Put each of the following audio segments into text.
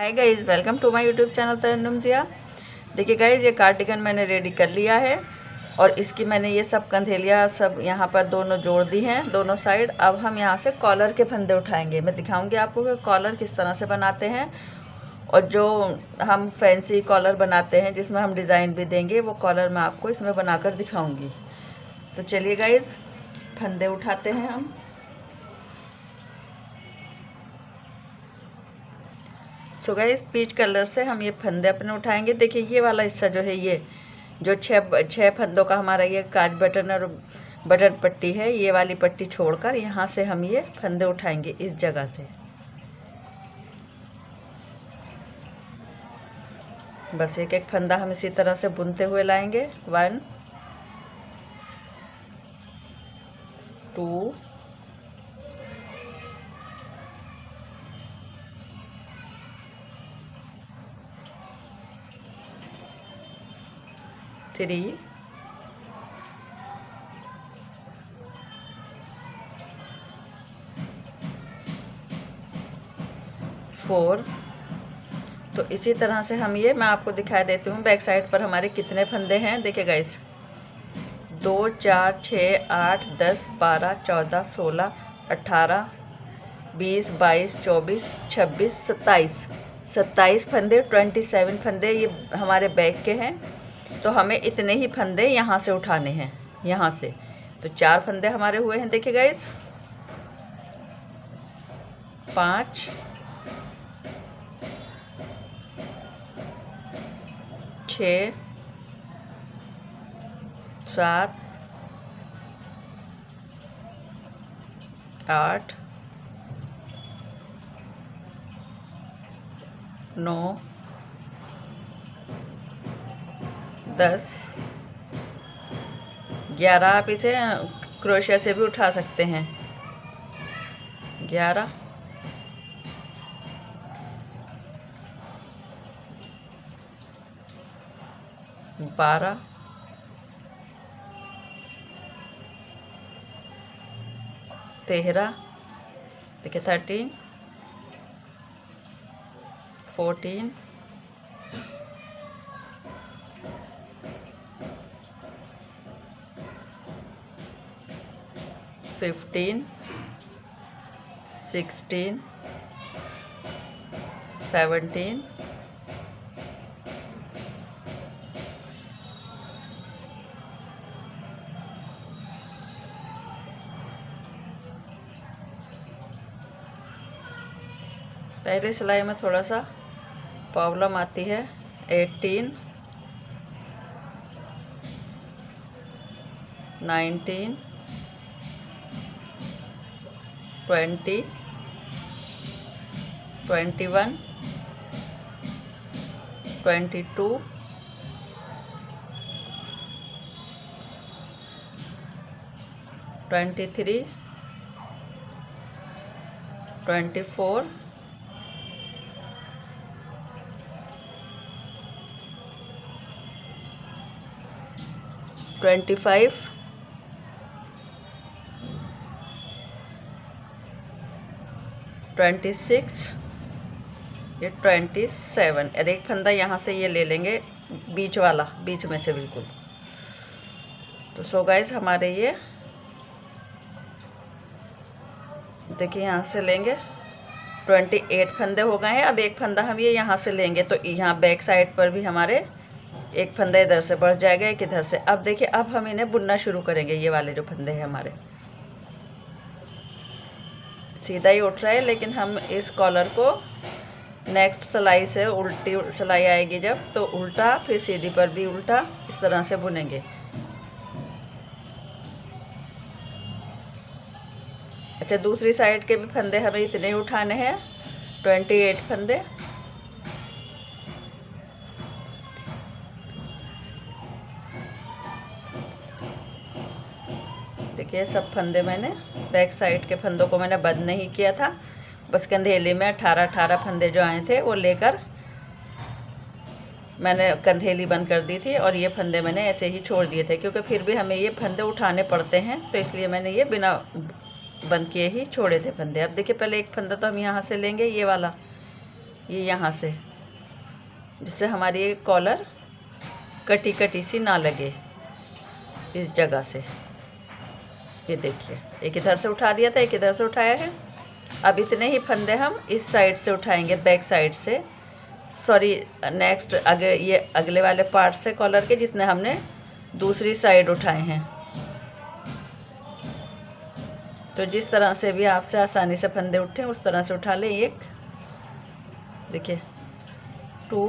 Hi guys, welcome to my YouTube channel Tarannum Jiya. देखिए guys, ये cardigan मैंने रेडी कर लिया है और इसकी मैंने ये सब कंधेलियाँ सब यहाँ पर दोनों जोड़ दी हैं, दोनों साइड। अब हम यहाँ से कॉलर के फंदे उठाएंगे। मैं दिखाऊंगी आपको कि कॉलर किस तरह से बनाते हैं, और जो हम फैंसी कॉलर बनाते हैं जिसमें हम डिज़ाइन भी देंगे, वो कॉलर मैं आपको इसमें बनाकर दिखाऊँगी। तो चलिए गाइज़, फंदे उठाते हैं हम। सो गाइस, पीच कलर से हम ये फंदे अपने उठाएंगे। देखिए ये वाला हिस्सा जो है, ये जो छः फंदों का हमारा ये काज बटन और बटन पट्टी है, ये वाली पट्टी छोड़कर यहाँ से हम ये फंदे उठाएंगे इस जगह से। बस एक एक फंदा हम इसी तरह से बुनते हुए लाएंगे। 1 2 3 4। तो इसी तरह से हम ये, मैं आपको दिखा देती हूँ बैक साइड पर हमारे कितने फंदे हैं। देखिए गाइस, 2 4 6 8 10 12 14 16 18 20 22 24 26 27 फंदे, 27 फंदे ये हमारे बैक के हैं। तो हमें इतने ही फंदे यहाँ से उठाने हैं, यहाँ से। तो 4 फंदे हमारे हुए हैं। देखिए गाइस, 5 6 7 8 9 10 11। आप इसे क्रोशिया से भी उठा सकते हैं। 11 12 13। देखिए 13 14 15 16 17 पहली सिलाई में थोड़ा सा प्रॉब्लम आती है। 18 19 20 21 22 23 24 25 26 ये 27। और एक फंदा यहाँ से ये ले लेंगे, बीच वाला, बीच में से बिल्कुल। तो सो गाइस, हमारे ये देखिए यहाँ से लेंगे 28 फंदे हो गए हैं। अब एक फंदा हम ये यहाँ से लेंगे, तो यहाँ बैक साइड पर भी हमारे एक फंदा इधर से बढ़ जाएगा, एक इधर से। अब देखिए, अब हम इन्हें बुनना शुरू करेंगे। ये वाले जो फंदे हैं हमारे सीधा ही उठ रहा है, लेकिन हम इस कॉलर को नेक्स्ट सिलाई से उल्टी सिलाई आएगी जब, तो उल्टा, फिर सीधी पर भी उल्टा, इस तरह से बुनेंगे। अच्छा, दूसरी साइड के भी फंदे हमें इतने ही उठाने हैं, 28 फंदे। देखिए, सब फंदे मैंने, बैक साइड के फंदों को मैंने बंद नहीं किया था, बस कंधेली में 18 फंदे जो आए थे वो लेकर मैंने कंधेली बंद कर दी थी, और ये फंदे मैंने ऐसे ही छोड़ दिए थे, क्योंकि फिर भी हमें ये फंदे उठाने पड़ते हैं, तो इसलिए मैंने ये बिना बंद किए ही छोड़े थे फंदे। अब देखिए, पहले एक फंदा तो हम यहाँ से लेंगे, ये वाला, ये यहाँ से, जिससे हमारी ये कॉलर कटी कटी सी ना लगे इस जगह से। ये देखिए, एक इधर से उठा दिया था, एक इधर से उठाया है। अब इतने ही फंदे हम इस साइड से उठाएंगे, बैक साइड से, सॉरी नेक्स्ट ये अगले वाले पार्ट से कॉलर के, जितने हमने दूसरी साइड उठाए हैं। तो जिस तरह से भी आपसे आसानी से फंदे उठे उस तरह से उठा लें। एक देखिए, 2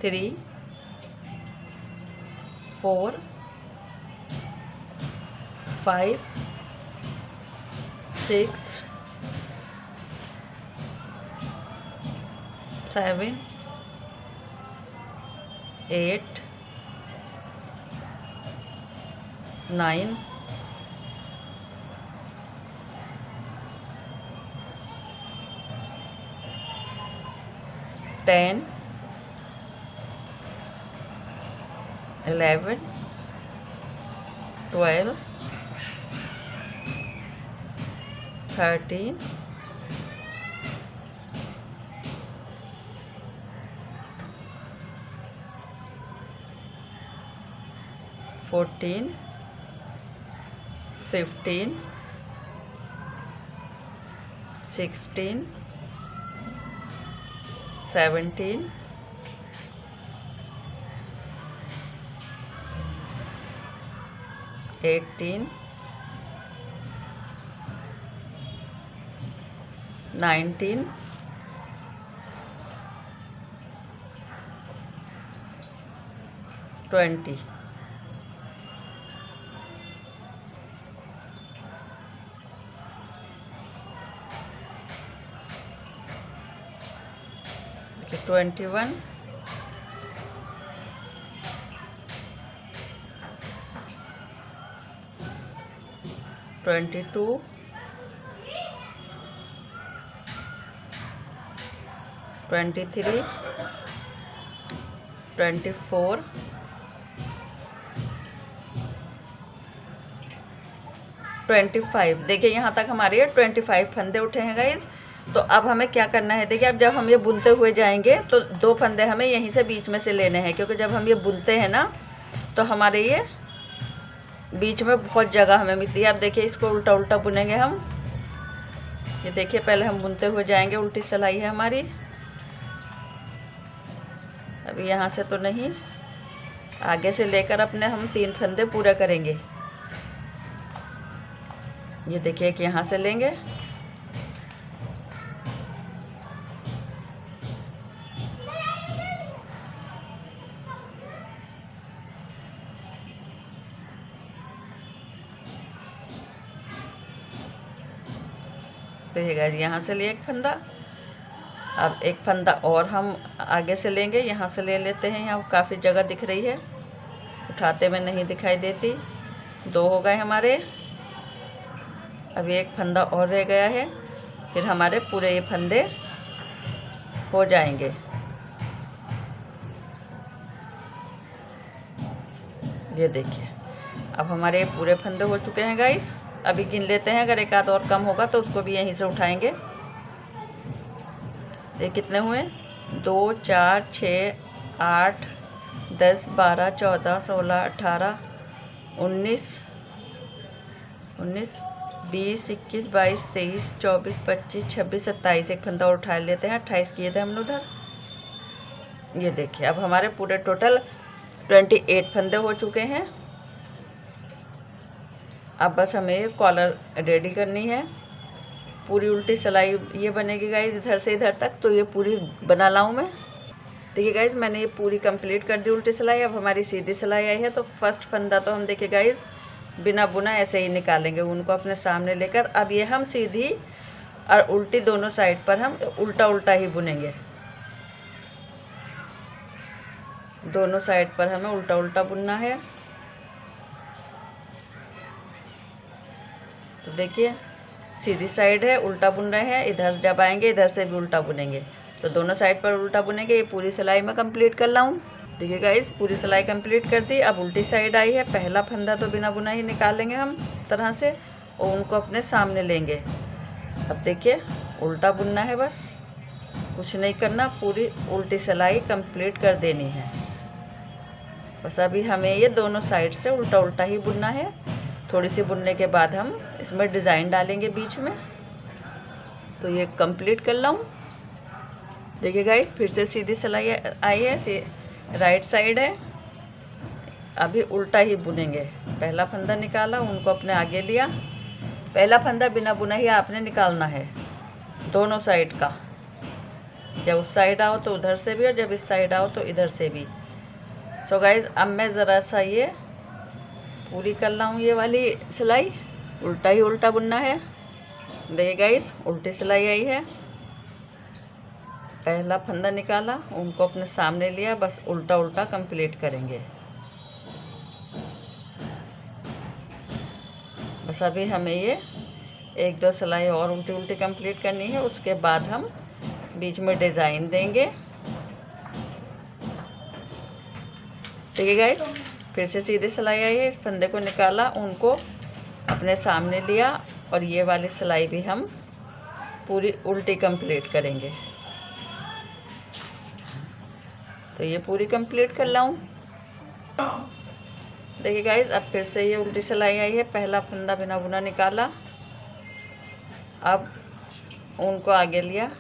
3 4 5 6 7 8 9 10 11 12 13 14 15 16 17 18 19 20। देखिए 21 22 23 24 25। देखिए यहाँ तक हमारे 25 फंदे उठे हैं गाइस। तो अब हमें क्या करना है, देखिए अब जब हम ये बुनते हुए जाएंगे तो 2 फंदे हमें यहीं से बीच में से लेने हैं, क्योंकि जब हम ये बुनते हैं ना तो हमारे ये बीच में बहुत जगह हमें मिलती है। अब देखिए इसको उल्टा उल्टा बुनेंगे हम। ये देखिए पहले हम बुनते हुए जाएंगे, उल्टी सिलाई है हमारी। अभी यहाँ से तो नहीं, आगे से लेकर अपने हम 3 फंदे पूरे करेंगे। ये देखिए कि यहाँ से लेंगे, तो ये गाइस यहाँ से लिए एक फंदा। अब एक फंदा और हम आगे से लेंगे, यहाँ से ले लेते हैं। यहाँ काफ़ी जगह दिख रही है, उठाते में नहीं दिखाई देती। 2 हो गए हमारे। अभी एक फंदा और रह गया है, फिर हमारे पूरे ये फंदे हो जाएंगे। ये देखिए अब हमारे पूरे फंदे हो चुके हैं गाइस। अभी गिन लेते हैं, अगर एक आध और कम होगा तो उसको भी यहीं से उठाएंगे। ये कितने हुए, 2 4 6 8 10 12 14 16 18 19 20 21 22 23 24 25 26 27। एक फंदा और उठा लेते हैं, 28 किए थे हमने उधर। ये देखिए अब हमारे पूरे टोटल 28 फंदे हो चुके हैं। अब बस हमें कॉलर रेडी करनी है। पूरी उल्टी सिलाई ये बनेगी गाइस, इधर से इधर तक। तो ये पूरी बना लाऊं मैं। देखिए गाइस मैंने ये पूरी कंप्लीट कर दी उल्टी सिलाई। अब हमारी सीधी सिलाई आई है। तो फर्स्ट फंदा तो हम देखिए गाइस बिना बुना ऐसे ही निकालेंगे, उनको अपने सामने लेकर। अब ये हम सीधी और उल्टी दोनों साइड पर हम उल्टा उल्टा ही बुनेंगे। दोनों साइड पर हमें उल्टा उल्टा बुनना है। तो देखिए सीधी साइड है, उल्टा बुन रहे हैं। इधर जब आएंगे इधर से भी उल्टा बुनेंगे। तो दोनों साइड पर उल्टा बुनेंगे। ये पूरी सिलाई में कंप्लीट कर लाऊं। देखिए गाइस पूरी सिलाई कंप्लीट कर दी। अब उल्टी साइड आई है। पहला फंदा तो बिना बुना ही निकालेंगे हम इस तरह से, और उनको अपने सामने लेंगे। अब देखिए उल्टा बुनना है बस। कुछ नहीं करना, पूरी उल्टी सिलाई कंप्लीट कर देनी है। बस अभी हमें ये दोनों साइड से उल्टा उल्टा ही बुनना है। थोड़ी सी बुनने के बाद हम इसमें डिज़ाइन डालेंगे बीच में। तो ये कंप्लीट कर लाऊं। देखिए गाइस, फिर से सीधी सिलाई आई है, राइट साइड है। अभी उल्टा ही बुनेंगे। पहला फंदा निकाला, उनको अपने आगे लिया। पहला फंदा बिना बुना ही आपने निकालना है, दोनों साइड का। जब उस साइड आओ तो उधर से भी, और जब इस साइड आओ तो इधर से भी। सो गाइस, अब मैं ज़रा सा ये पूरी कर लाऊँ ये वाली सिलाई। उल्टा ही उल्टा बुनना है। देखिए गाइस, उल्टी सिलाई आई है। पहला फंदा निकाला, उनको अपने सामने लिया, बस उल्टा उल्टा कंप्लीट करेंगे। बस अभी हमें ये 1-2 सिलाई और उल्टी उल्टी कंप्लीट करनी है। उसके बाद हम बीच में डिज़ाइन देंगे। ठीक है गाइस, फिर से सीधी सिलाई आई है। इस फंदे को निकाला, उनको अपने सामने लिया, और ये वाली सिलाई भी हम पूरी उल्टी कंप्लीट करेंगे। तो ये पूरी कंप्लीट कर लाऊं। देखिए गाइस, अब फिर से ये उल्टी सिलाई आई है। पहला फंदा बिना बुना निकाला, अब उनको आगे लिया।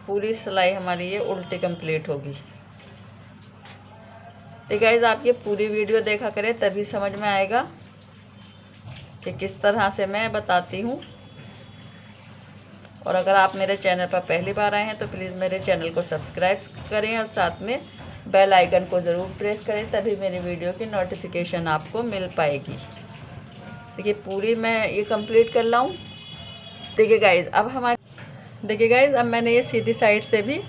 पूरी सिलाई हमारी ये उल्टी कंप्लीट होगी। तो गाइस, आप ये पूरी वीडियो देखा करें, तभी समझ में आएगा कि किस तरह से मैं बताती हूँ। और अगर आप मेरे चैनल पर पहली बार आए हैं तो प्लीज़ मेरे चैनल को सब्सक्राइब करें, और साथ में बेल आइकन को ज़रूर प्रेस करें, तभी मेरी वीडियो की नोटिफिकेशन आपको मिल पाएगी। देखिए, पूरी मैं ये कंप्लीट कर लाऊं। देखिए गाइस, अब मैंने ये सीधी साइड से भी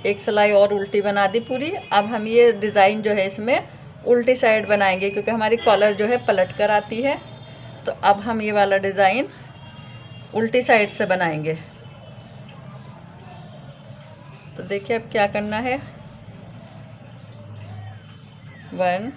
एक सिलाई और उल्टी बना दी पूरी। अब हम ये डिज़ाइन जो है इसमें उल्टी साइड बनाएंगे, क्योंकि हमारी कॉलर जो है पलट कर आती है। तो अब हम ये वाला डिज़ाइन उल्टी साइड से बनाएंगे। तो देखिए अब क्या करना है। 1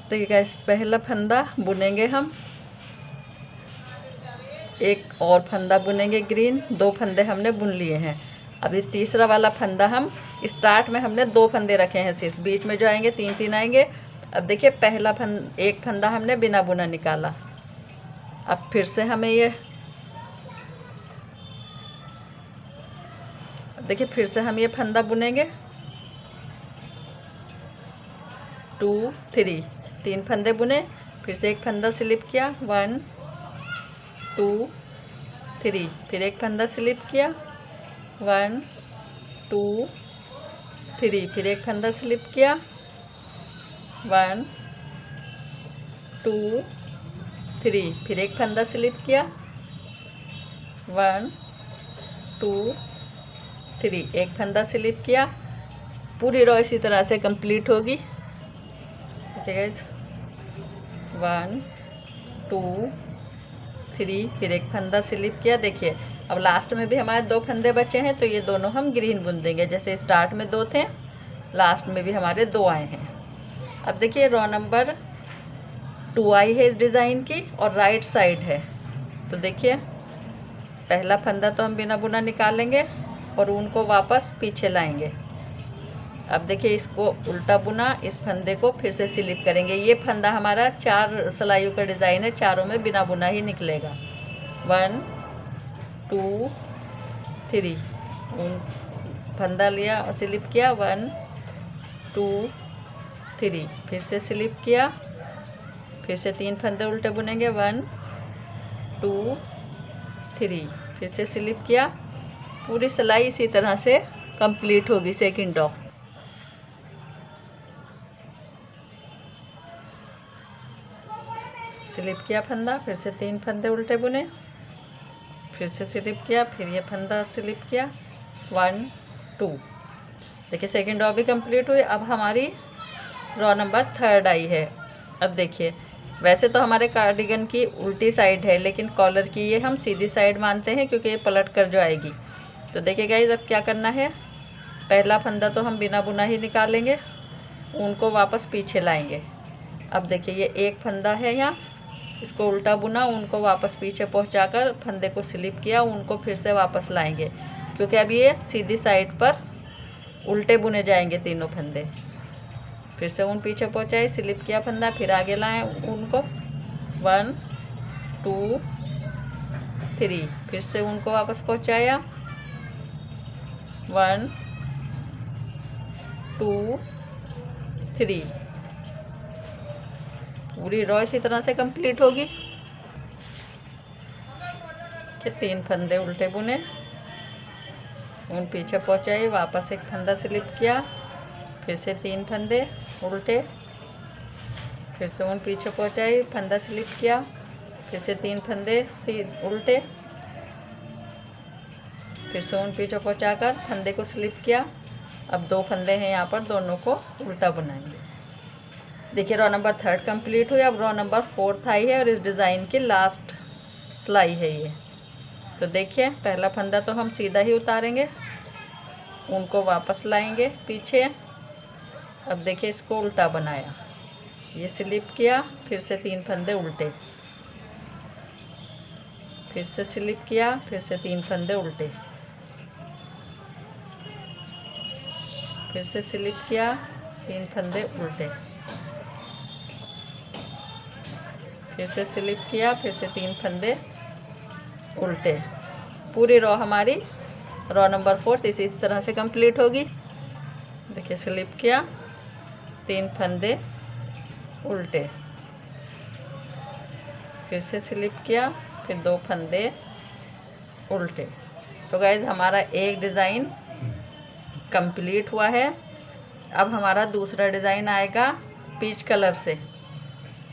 देखिए गाइस, पहला फंदा बुनेंगे हम, एक और फंदा बुनेंगे ग्रीन। 2 फंदे हमने बुन लिए हैं। अभी तीसरा वाला फंदा हम स्टार्ट में हमने 2 फंदे रखे हैं सिर्फ, बीच में जो आएंगे 3-3 आएंगे। अब देखिए, एक फंदा हमने बिना बुना निकाला। अब फिर से हमें ये देखिए, फिर से हम ये फंदा बुनेंगे। 2 3 3 फंदे बुने, फिर से एक फंदा स्लिप किया। 1 2 3, फिर एक फंदा स्लिप किया। 1 2 3, फिर एक फंदा स्लिप किया। 1 2 3, फिर एक फंदा स्लिप किया। 1 2 3, एक फंदा स्लिप किया। पूरी रो इसी तरह से कंप्लीट होगी। ठीक है, 1 2 3, फिर एक फंदा स्लिप किया। देखिए, अब लास्ट में भी हमारे 2 फंदे बचे हैं, तो ये दोनों हम ग्रीन बुन देंगे। जैसे स्टार्ट में 2 थे, लास्ट में भी हमारे 2 आए हैं। अब देखिए, रो नंबर 2 आई है इस डिज़ाइन की, और राइट साइड है। तो देखिए, पहला फंदा तो हम बिना बुना निकालेंगे और उनको वापस पीछे लाएंगे। अब देखिए, इसको उल्टा बुना, इस फंदे को फिर से स्लिप करेंगे। ये फंदा हमारा 4 सिलाइयों का डिज़ाइन है, चारों में बिना बुना ही निकलेगा। 1 2 3, फंदा लिया और स्लिप किया। 1 2 3, फिर से स्लिप किया, फिर से 3 फंदे उल्टे बुनेंगे। 1 2 3, फिर से स्लिप किया। पूरी सिलाई इसी तरह से कंप्लीट होगी सेकंड रो। स्लिप किया फंदा, फिर से 3 फंदे उल्टे बुने, फिर से स्लिप किया, फिर ये फंदा स्लिप किया। 1 2, देखिए सेकंड रो भी कंप्लीट हुई। अब हमारी रो नंबर 3 आई है। अब देखिए, वैसे तो हमारे कार्डिगन की उल्टी साइड है, लेकिन कॉलर की ये हम सीधी साइड मानते हैं क्योंकि ये पलट कर जो आएगी। तो देखिए गाइस, अब क्या करना है, पहला फंदा तो हम बिना बुना ही निकालेंगे, ऊन को वापस पीछे लाएंगे। अब देखिए ये एक फंदा है यहाँ, इसको उल्टा बुना, ऊन को वापस पीछे पहुँचाकर फंदे को स्लिप किया, ऊन को फिर से वापस लाएंगे क्योंकि अब ये सीधी साइड पर उल्टे बुने जाएंगे तीनों फंदे। फिर से ऊन पीछे पहुँचाए, स्लिप किया फंदा, फिर आगे लाएं ऊन को, 1 2 3, फिर से ऊन को वापस पहुँचाया, 1 2 3। पूरी रॉ इसी तरह से कंप्लीट होगी कि 3 फंदे उल्टे बुने, ऊन पीछे पहुँचाई, वापस एक फंदा स्लिप किया, फिर से 3 फंदे उल्टे, फिर से ऊन पीछे पहुँचाई, फंदा स्लिप किया, फिर से 3 फंदे उल्टे, फिर से ऊन पीछे पहुँचाकर फंदे को स्लिप किया। अब 2 फंदे हैं यहाँ पर, दोनों को उल्टा बनाएंगे। देखिए रॉ नंबर 3 कंप्लीट हुई। अब रॉ नंबर 4 आई है और इस डिज़ाइन की लास्ट सिलाई है ये। तो देखिए पहला फंदा तो हम सीधा ही उतारेंगे, ऊन को वापस लाएंगे पीछे। अब देखिए इसको उल्टा बनाया, ये स्लिप किया, फिर से 3 फंदे उल्टे, फिर से स्लिप किया, फिर से 3 फंदे उल्टे, फिर से स्लिप किया, 3 फंदे उल्टे, फिर से स्लिप किया, फिर से 3 फंदे उल्टे। पूरी रॉ हमारी रॉ नंबर 4 इसी तरह से कंप्लीट होगी। देखिए स्लिप किया, 3 फंदे उल्टे, फिर से स्लिप किया, फिर 2 फंदे उल्टे। सो गाइज हमारा एक डिज़ाइन कंप्लीट हुआ है। अब हमारा दूसरा डिज़ाइन आएगा पीच कलर से।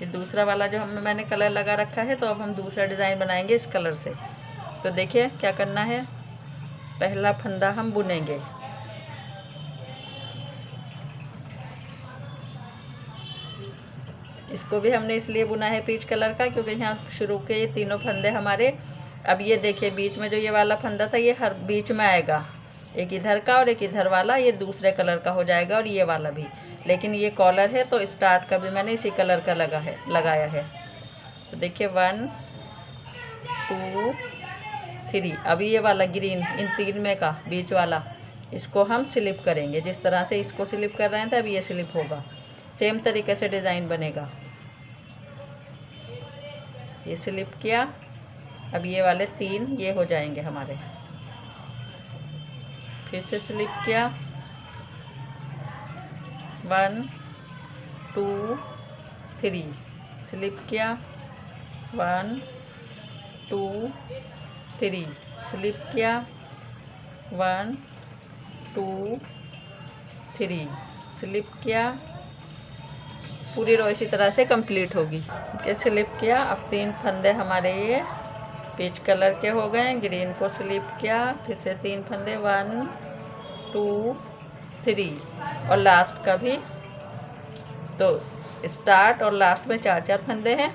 ये दूसरा वाला जो मैंने कलर लगा रखा है, तो अब हम दूसरा डिज़ाइन बनाएंगे इस कलर से। तो देखिए क्या करना है, पहला फंदा हम बुनेंगे, इसको भी हमने इसलिए बुना है पीच कलर का क्योंकि यहाँ शुरू के ये तीनों फंदे हमारे, अब ये देखिए बीच में जो ये वाला फंदा था ये हर बीच में आएगा, एक इधर का और एक इधर वाला, ये दूसरे कलर का हो जाएगा और ये वाला भी। लेकिन ये कॉलर है तो स्टार्ट का भी मैंने इसी कलर का लगाया है। तो देखिए 1 2 3। अभी ये वाला ग्रीन इन 3 में का बीच वाला, इसको हम स्लिप करेंगे। जिस तरह से इसको स्लिप कर रहे हैं तो अभी ये स्लिप होगा, सेम तरीके से डिज़ाइन बनेगा। ये स्लिप किया, अब ये वाले 3 ये हो जाएंगे हमारे, फिर से स्लिप किया, 1 2 3, स्लिप किया, 1 2 3, स्लिप किया, 1 2 3, स्लिप किया। पूरी रो इसी तरह से कंप्लीट होगी। ये स्लिप किया, अब 3 फंदे हमारे ये पीच कलर के हो गए, ग्रीन को स्लिप किया, फिर से 3 फंदे 1 2 3 और लास्ट का भी। तो स्टार्ट और लास्ट में 4 फंदे हैं।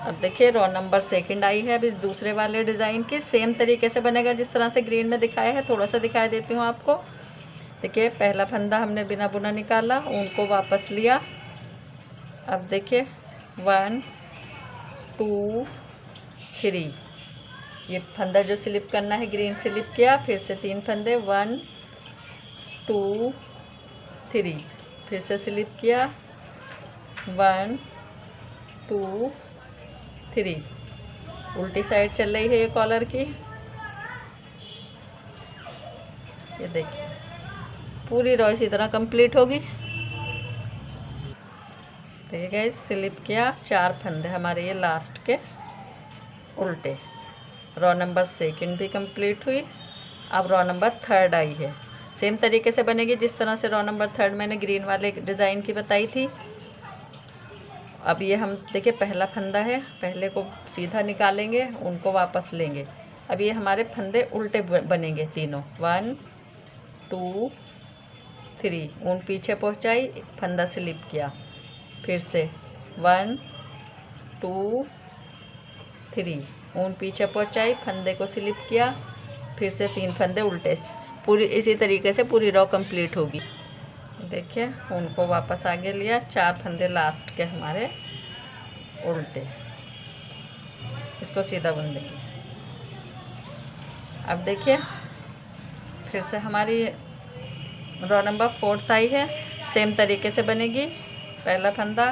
अब देखिए रॉ नंबर 2 आई है। अब इस दूसरे वाले डिज़ाइन की सेम तरीके से बनेगा जिस तरह से ग्रीन में दिखाया है। थोड़ा सा दिखा देती हूँ आपको। देखिए पहला फंदा हमने बिना बुना निकाला, ऊन को वापस लिया। अब देखिए 1 2 3, ये फंदा जो स्लिप करना है ग्रीन स्लिप किया, फिर से 3 फंदे 1 2 3, फिर से स्लिप किया 1 2 3। उल्टी साइड चल रही है ये कॉलर की। ये देखिए पूरी रॉ इसी तरह कंप्लीट होगी। ठीक है, स्लिप किया, 4 फंदे हमारे ये लास्ट के उल्टे। रॉ नंबर 2 भी कंप्लीट हुई। अब रॉ नंबर 3 आई है। सेम तरीके से बनेगी जिस तरह से रॉ नंबर 3 मैंने ग्रीन वाले डिज़ाइन की बताई थी। अब ये हम देखिए पहला फंदा है, पहले को सीधा निकालेंगे, उनको वापस लेंगे। अब ये हमारे फंदे उल्टे बनेंगे तीनों। 1 2 3, ऊन पीछे पहुंचाई, फंदा स्लिप किया, फिर से 1 2 3, ऊन पीछे पहुंचाई, फंदे को स्लिप किया, फिर से 3 फंदे उल्टे। पूरी इसी तरीके से पूरी रो कंप्लीट होगी। देखिए ऊन को वापस आगे लिया, 4 फंदे लास्ट के हमारे उल्टे, इसको सीधा बुन देंगे। अब देखिए फिर से हमारी रो नंबर 4 आई है, सेम तरीके से बनेगी। पहला फंदा,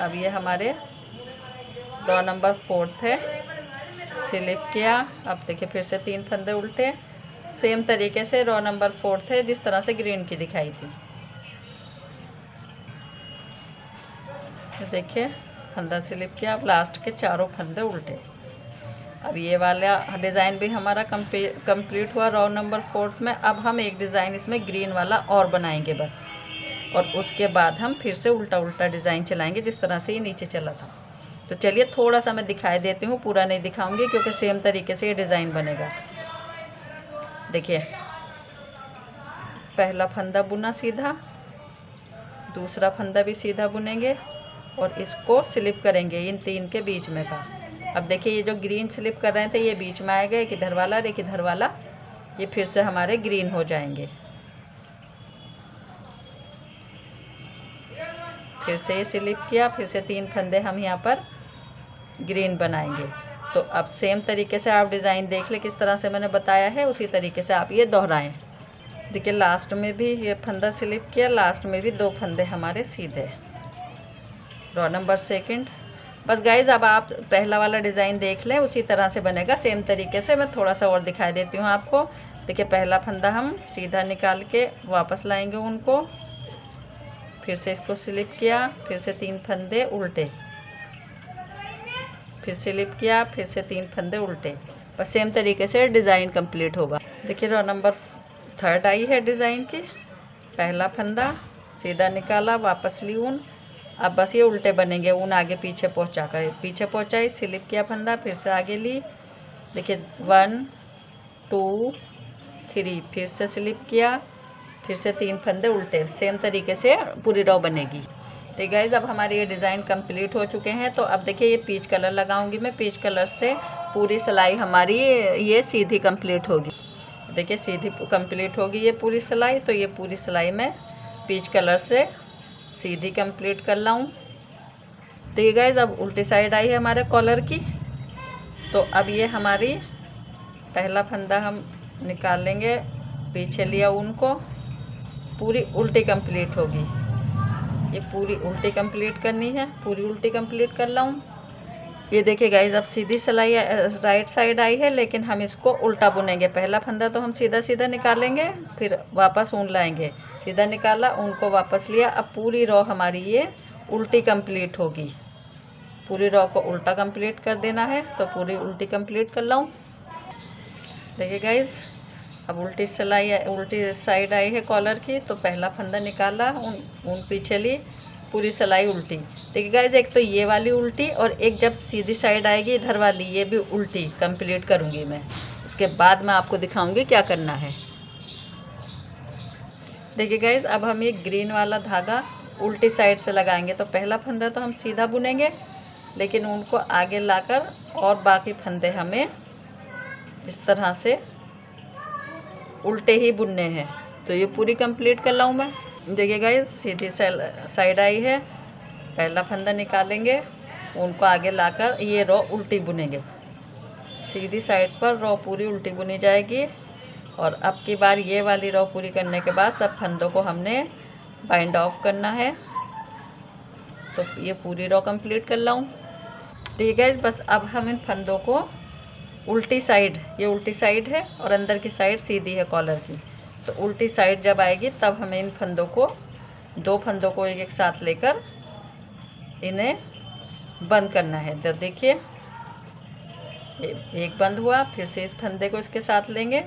अब ये हमारे रो नंबर 4 है, स्लिप किया। अब देखिए फिर से 3 फंदे उल्टे, सेम तरीके से रो नंबर 4 है जिस तरह से ग्रीन की दिखाई थी। देखिए फंदा स्लिप किया, अब लास्ट के चारों फंदे उल्टे। अब ये वाला डिज़ाइन भी हमारा कंप्लीट हुआ रो नंबर 4 में। अब हम एक डिज़ाइन इसमें ग्रीन वाला और बनाएंगे बस, और उसके बाद हम फिर से उल्टा उल्टा डिज़ाइन चलाएंगे जिस तरह से ये नीचे चला था। तो चलिए थोड़ा सा मैं दिखाई देती हूँ, पूरा नहीं दिखाऊंगी क्योंकि सेम तरीके से ये डिज़ाइन बनेगा। देखिए पहला फंदा बुना सीधा, दूसरा फंदा भी सीधा बुनेंगे और इसको स्लिप करेंगे इन 3 के बीच में का। अब देखिए ये जो ग्रीन स्लिप कर रहे थे ये बीच में आएगा, एक इधर वाला एक इधर वाला, ये फिर से हमारे ग्रीन हो जाएंगे। फिर से ये स्लिप किया, फिर से 3 फंदे हम यहाँ पर ग्रीन बनाएंगे। तो अब सेम तरीके से आप डिज़ाइन देख ले किस तरह से मैंने बताया है, उसी तरीके से आप ये दोहराएं। देखिए लास्ट में भी ये फंदा स्लिप किया, लास्ट में भी 2 फंदे हमारे सीधे। Row number 2। बस गाइज अब आप पहला वाला डिज़ाइन देख लें, उसी तरह से बनेगा सेम तरीके से। मैं थोड़ा सा और दिखाई देती हूँ आपको। देखिए पहला फंदा हम सीधा निकाल के वापस लाएंगे उनको, फिर से इसको स्लिप किया, फिर से 3 फंदे उल्टे, फिर स्लिप किया, फिर से 3 फंदे उल्टे। बस सेम तरीके से डिज़ाइन कंप्लीट होगा। देखिए रो नंबर 3 आई है डिज़ाइन की। पहला फंदा सीधा निकाला, वापस ली ऊन, अब बस ये उल्टे बनेंगे, ऊन आगे पीछे पहुंचा कर, पीछे पहुंचाई, स्लिप किया फंदा, फिर से आगे ली। देखिए 1 2 3, फिर से स्लिप किया, फिर से 3 फंदे उल्टे। सेम तरीके से पूरी रो बनेगी। तो गाइज अब हमारे ये डिज़ाइन कंप्लीट हो चुके हैं। तो अब देखिए ये पीच कलर लगाऊंगी मैं, पीच कलर से पूरी सिलाई हमारी ये सीधी कंप्लीट होगी। देखिए सीधी कंप्लीट होगी ये पूरी सिलाई। तो ये पूरी सिलाई में पीच कलर से सीधी कंप्लीट कर लाऊं। तो ये गाइज अब उल्टी साइड आई है हमारे कॉलर की। तो अब ये हमारी पहला फंदा हम निकाल लेंगे, पीछे लिया ऊन को, पूरी उल्टी कंप्लीट होगी। ये पूरी उल्टी कंप्लीट करनी है, पूरी उल्टी कंप्लीट कर लाऊं। ये देखिए गाइज अब सीधी सिलाई राइट साइड आई है, लेकिन हम इसको उल्टा बुनेंगे। पहला फंदा तो हम सीधा सीधा निकालेंगे, फिर वापस ऊन लाएंगे, सीधा निकाला, ऊन को वापस लिया। अब पूरी रो हमारी ये उल्टी कंप्लीट होगी। पूरी रो को उल्टा कंप्लीट कर देना है। तो पूरी उल्टी कंप्लीट कर लाऊं। देखिए गाइज अब उल्टी सिलाई उल्टी साइड आई है कॉलर की। तो पहला फंदा निकाला, ऊन पीछे ली, पूरी सिलाई उल्टी। देखिए गाइज एक तो ये वाली उल्टी, और एक जब सीधी साइड आएगी इधर वाली, ये भी उल्टी कंप्लीट करूँगी मैं। उसके बाद मैं आपको दिखाऊंगी क्या करना है। देखिए गाइज अब हम ये ग्रीन वाला धागा उल्टी साइड से लगाएंगे। तो पहला फंदा तो हम सीधा बुनेंगे, लेकिन उनको आगे लाकर और बाकी फंदे हमें इस तरह से उल्टे ही बुनने हैं। तो ये पूरी कंप्लीट कर लाऊं मैं। देखिए गाइस सीधी साइड आई है, पहला फंदा निकालेंगे, उनको आगे लाकर ये रो उल्टी बुनेंगे। सीधी साइड पर रो पूरी उल्टी बुनी जाएगी। और अब की बार ये वाली रो पूरी करने के बाद सब फंदों को हमने बाइंड ऑफ करना है। तो ये पूरी रो कंप्लीट कर लाऊं। ठीक है, बस अब हम इन फंदों को उल्टी साइड, ये उल्टी साइड है और अंदर की साइड सीधी है कॉलर की, तो उल्टी साइड जब आएगी तब हमें इन फंदों को, 2 फंदों को एक साथ लेकर इन्हें बंद करना है। तो देखिए एक बंद हुआ, फिर से इस फंदे को इसके साथ लेंगे,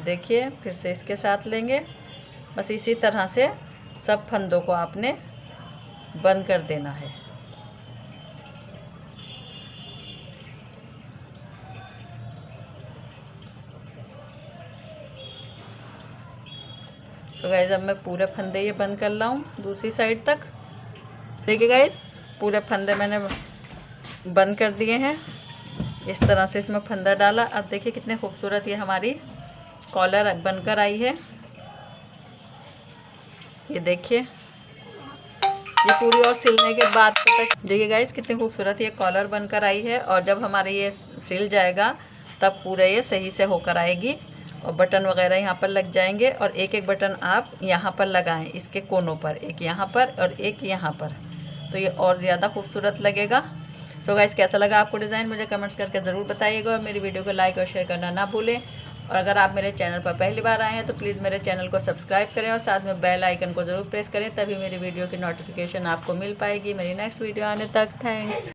देखिए फिर से इसके साथ लेंगे। बस इसी तरह से सब फंदों को आपने बंद कर देना है। तो गाइस अब मैं पूरे फंदे ये बंद कर रहा हूँ दूसरी साइड तक। देखिए गाइस पूरे फंदे मैंने बंद कर दिए हैं। इस तरह से इसमें फंदा डाला। अब देखिए कितने खूबसूरत ये हमारी कॉलर बनकर आई है। ये देखिए ये पूरी और सिलने के बाद पता, देखिए गाइस कितनी खूबसूरत ये कॉलर बनकर आई है। और जब हमारे ये सिल जाएगा तब पूरे ये सही से होकर आएगी और बटन वगैरह यहाँ पर लग जाएंगे। और एक एक बटन आप यहाँ पर लगाएं, इसके कोनों पर, एक यहाँ पर और एक यहाँ पर, तो ये और ज़्यादा खूबसूरत लगेगा। तो गाइस कैसा लगा आपको डिज़ाइन मुझे कमेंट्स करके ज़रूर बताइएगा और मेरी वीडियो को लाइक और शेयर करना ना भूलें। और अगर आप मेरे चैनल पर पहली बार आए हैं तो प्लीज़ मेरे चैनल को सब्सक्राइब करें और साथ में बेल आइकन को ज़रूर प्रेस करें, तभी मेरी वीडियो की नोटिफिकेशन आपको मिल पाएगी। मेरी नेक्स्ट वीडियो आने तक थैंक्स।